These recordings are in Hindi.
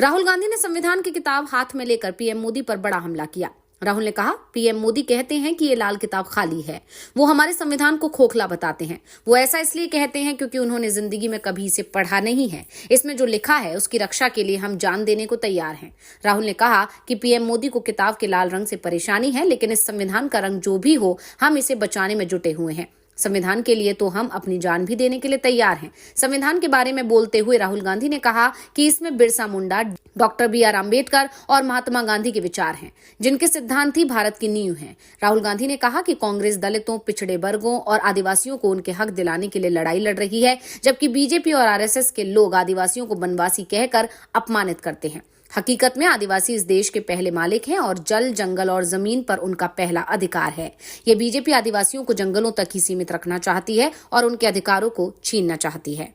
राहुल गांधी ने संविधान की किताब हाथ में लेकर पीएम मोदी पर बड़ा हमला किया। राहुल ने कहा, पीएम मोदी कहते हैं कि ये लाल किताब खाली है। वो हमारे संविधान को खोखला बताते हैं। वो ऐसा इसलिए कहते हैं क्योंकि उन्होंने जिंदगी में कभी इसे पढ़ा नहीं है। इसमें जो लिखा है उसकी रक्षा के लिए हम जान देने को तैयार हैं। राहुल ने कहा कि पीएम मोदी को किताब के लाल रंग से परेशानी है, लेकिन इस संविधान का रंग जो भी हो, हम इसे बचाने में जुटे हुए हैं। संविधान के लिए तो हम अपनी जान भी देने के लिए तैयार हैं। संविधान के बारे में बोलते हुए राहुल गांधी ने कहा कि इसमें बिरसा मुंडा, डॉक्टर बी.आर. अम्बेडकर और महात्मा गांधी के विचार हैं, जिनके सिद्धांत ही भारत की नींव हैं। राहुल गांधी ने कहा कि कांग्रेस दलितों, पिछड़े वर्गों और आदिवासियों को उनके हक दिलाने के लिए लड़ाई लड़ रही है, जबकि बीजेपी और आरएसएस के लोग आदिवासियों को बनवासी कहकर अपमानित करते हैं। हकीकत में आदिवासी इस देश के पहले मालिक हैं और जल, जंगल और जमीन पर उनका पहला अधिकार है। ये बीजेपी आदिवासियों को जंगलों तक ही सीमित रखना चाहती है और उनके अधिकारों को छीनना चाहती है।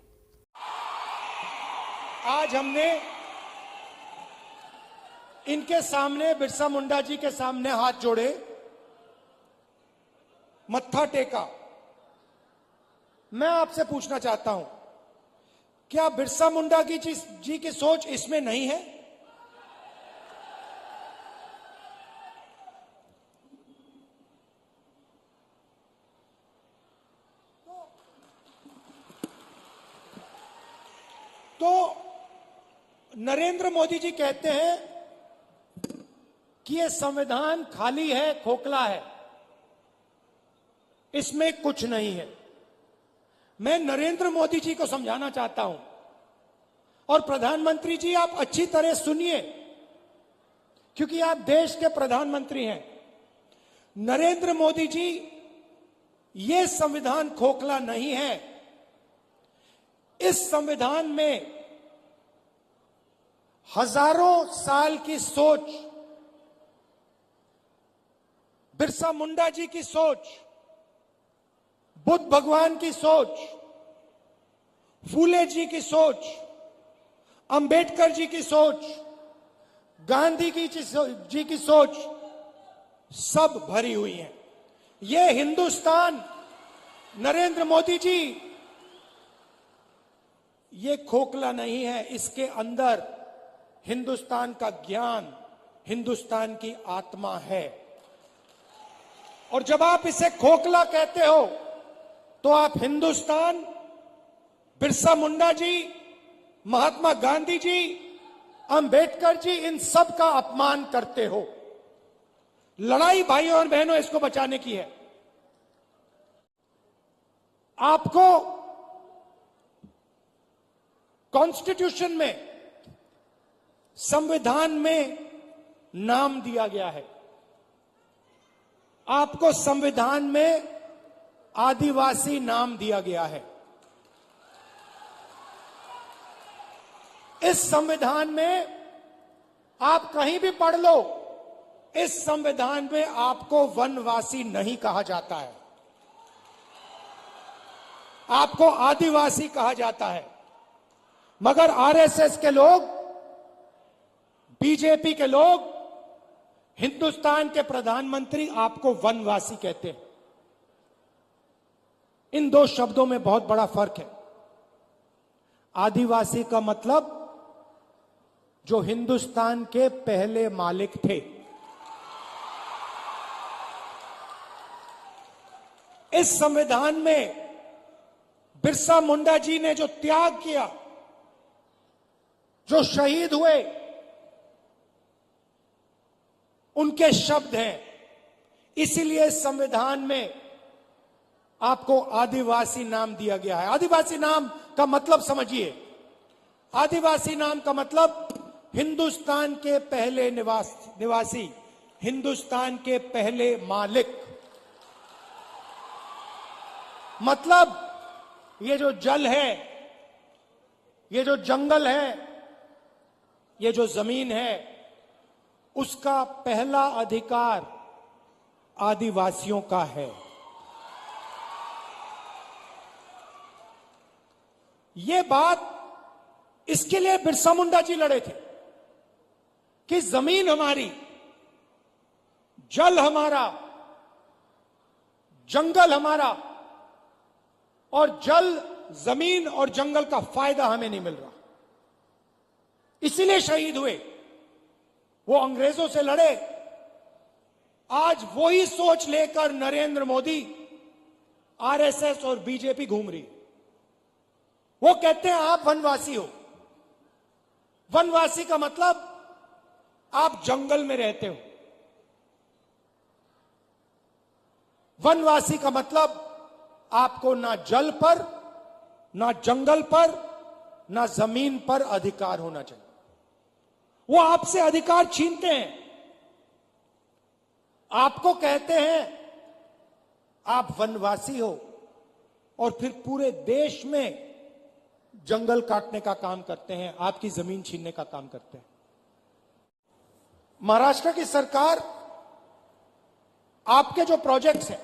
आज हमने इनके सामने, बिरसा मुंडा जी के सामने हाथ जोड़े, मत्था टेका। मैं आपसे पूछना चाहता हूं, क्या बिरसा मुंडा जी की सोच इसमें नहीं है? तो नरेंद्र मोदी जी कहते हैं कि यह संविधान खाली है, खोखला है, इसमें कुछ नहीं है। मैं नरेंद्र मोदी जी को समझाना चाहता हूं, और प्रधानमंत्री जी आप अच्छी तरह सुनिए, क्योंकि आप देश के प्रधानमंत्री हैं। नरेंद्र मोदी जी, यह संविधान खोखला नहीं है। इस संविधान में हजारों साल की सोच, बिरसा मुंडा जी की सोच, बुद्ध भगवान की सोच, फूले जी की सोच, अंबेडकर जी की सोच, गांधी जी की सोच सब भरी हुई है। यह हिंदुस्तान, नरेंद्र मोदी जी, ये खोखला नहीं है। इसके अंदर हिंदुस्तान का ज्ञान, हिंदुस्तान की आत्मा है। और जब आप इसे खोखला कहते हो तो आप हिंदुस्तान, बिरसा मुंडा जी, महात्मा गांधी जी, अंबेडकर जी, इन सब का अपमान करते हो। लड़ाई भाइयों और बहनों इसको बचाने की है। आपको कॉन्स्टिट्यूशन में, संविधान में नाम दिया गया है। आपको संविधान में आदिवासी नाम दिया गया है। इस संविधान में आप कहीं भी पढ़ लो, इस संविधान में आपको वनवासी नहीं कहा जाता है, आपको आदिवासी कहा जाता है। मगर आरएसएस के लोग, बीजेपी के लोग, हिंदुस्तान के प्रधानमंत्री आपको वनवासी कहते हैं। इन दो शब्दों में बहुत बड़ा फर्क है। आदिवासी का मतलब जो हिंदुस्तान के पहले मालिक थे। इस संविधान में बिरसा मुंडा जी ने जो त्याग किया, जो शहीद हुए, उनके शब्द हैं। इसीलिए संविधान में आपको आदिवासी नाम दिया गया है। आदिवासी नाम का मतलब समझिए। आदिवासी नाम का मतलब हिंदुस्तान के पहले निवासी, हिंदुस्तान के पहले मालिक। मतलब ये जो जल है, ये जो जंगल है, ये जो जमीन है, उसका पहला अधिकार आदिवासियों का है। ये बात, इसके लिए बिरसा मुंडा जी लड़े थे कि जमीन हमारी, जल हमारा, जंगल हमारा, और जल, जमीन और जंगल का फायदा हमें नहीं मिल रहा। इसीलिए शहीद हुए। वो अंग्रेजों से लड़े। आज वही सोच लेकर नरेंद्र मोदी, आरएसएस और बीजेपी घूम रही। वो कहते हैं आप वनवासी हो। वनवासी का मतलब आप जंगल में रहते हो। वनवासी का मतलब आपको ना जल पर, ना जंगल पर, ना जमीन पर अधिकार होना चाहिए। वो आपसे अधिकार छीनते हैं। आपको कहते हैं आप वनवासी हो और फिर पूरे देश में जंगल काटने का काम करते हैं, आपकी जमीन छीनने का काम करते हैं। महाराष्ट्र की सरकार आपके जो प्रोजेक्ट्स हैं,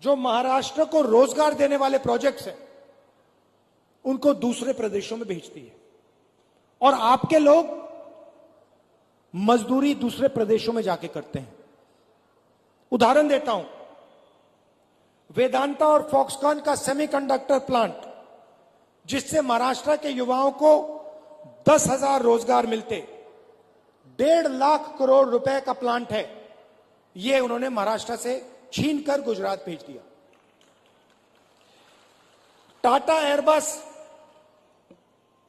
जो महाराष्ट्र को रोजगार देने वाले प्रोजेक्ट्स हैं, उनको दूसरे प्रदेशों में भेजती है और आपके लोग मजदूरी दूसरे प्रदेशों में जाके करते हैं। उदाहरण देता हूं, वेदांता और फॉक्सकॉन का सेमीकंडक्टर प्लांट, जिससे महाराष्ट्र के युवाओं को 10,000 रोजगार मिलते, 1.5 लाख करोड़ रुपए का प्लांट है। यह उन्होंने महाराष्ट्र से छीनकर गुजरात भेज दिया। टाटा एयरबस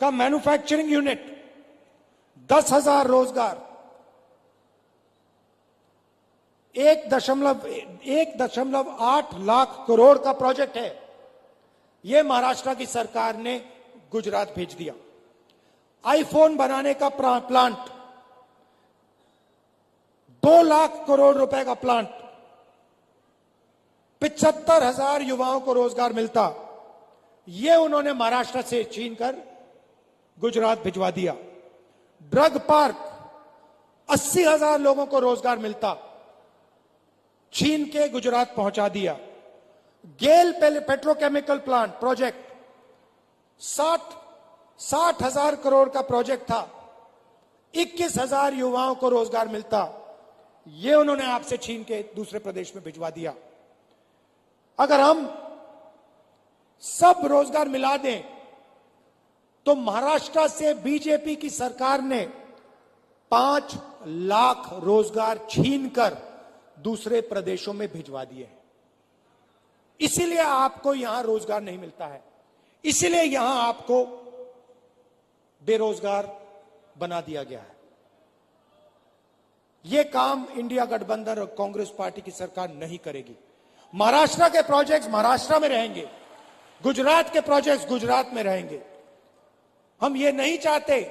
का मैन्युफैक्चरिंग यूनिट, 10,000 रोजगार, 1.8 लाख करोड़ का प्रोजेक्ट है। यह महाराष्ट्र की सरकार ने गुजरात भेज दिया। आईफोन बनाने का प्लांट, 2 लाख करोड़ रुपए का प्लांट, 75,000 युवाओं को रोजगार मिलता, यह उन्होंने महाराष्ट्र से छीनकर गुजरात भिजवा दिया। ड्रग पार्क, 80,000 लोगों को रोजगार मिलता, छीन के गुजरात पहुंचा दिया। गेल पेट्रोकेमिकल प्लांट प्रोजेक्ट, 60,000 करोड़ का प्रोजेक्ट था, 21,000 युवाओं को रोजगार मिलता, यह उन्होंने आपसे छीन के दूसरे प्रदेश में भिजवा दिया। अगर हम सब रोजगार मिला दें तो महाराष्ट्र से बीजेपी की सरकार ने 5 लाख रोजगार छीनकर दूसरे प्रदेशों में भिजवा दिए हैं। इसीलिए आपको यहां रोजगार नहीं मिलता है, इसीलिए यहां आपको बेरोजगार बना दिया गया है। यह काम इंडिया गठबंधन और कांग्रेस पार्टी की सरकार नहीं करेगी। महाराष्ट्र के प्रोजेक्ट्स महाराष्ट्र में रहेंगे, गुजरात के प्रोजेक्ट्स गुजरात में रहेंगे। हम ये नहीं चाहते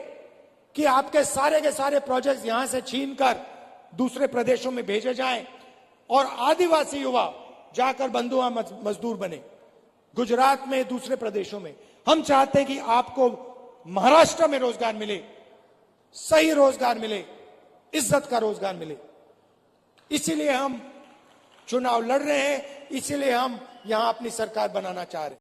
कि आपके सारे के सारे प्रोजेक्ट्स यहां से छीनकर दूसरे प्रदेशों में भेजे जाएं और आदिवासी युवा जाकर बंधुआ मजदूर बने गुजरात में, दूसरे प्रदेशों में। हम चाहते हैं कि आपको महाराष्ट्र में रोजगार मिले, सही रोजगार मिले, इज्जत का रोजगार मिले। इसीलिए हम चुनाव लड़ रहे हैं, इसीलिए हम यहां अपनी सरकार बनाना चाह रहे हैं।